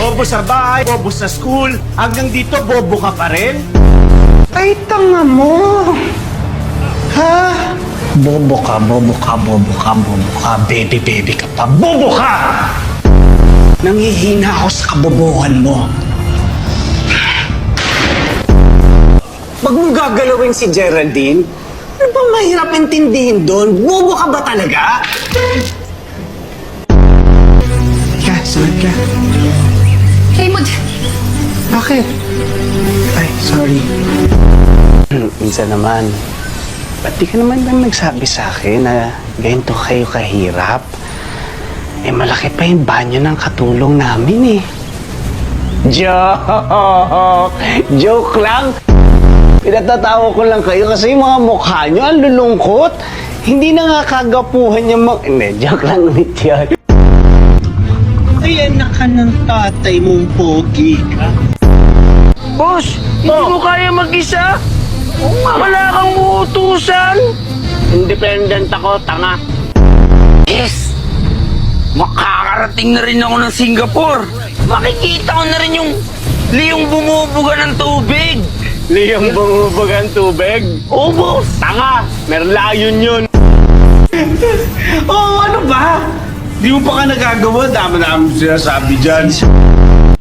Bobo sa bahay, bobo sa school, hanggang dito bobo ka pa rin? Ay, tanga mo! Ha? Bobo ka, bobo ka, bobo ka, bobo ka, baby ka pa, bobo ka! Nangihina ako sa kabobohan mo. Pag mo gagalawin si Geraldine, ano ba mahirap intindihin doon? Bobo ka ba talaga? Ka, sunod ka. Raymond, Bakit? Ay, sorry. Minsan naman, ba't di ka naman lang nagsabi sa akin na ganito kayo kahirap? Eh, malaki pa yung banyo ng katulong namin eh. Joke! Joke lang! Pinatatawa ko lang kayo kasi yung mga mukha nyo ang lulungkot. Hindi na nga kagapuhan yung mga... Hindi, joke lang ulit yan. Ay, anak ka ng tatay mong pogi ka. Boss, hindi mo kaya mag-isa? Wala kang uutusan? Independent ako, tanga. Yes! Makakarating na rin ako ng Singapore. Makikita ko na rin yung liyong bumubuga ng tubig. Liyang bumubugan tubig? Oo, boss! Tanga! Merlayon yun! Oo, ano ba? Di mo pa ka nagagawa, dami-dami sinasabi dyan.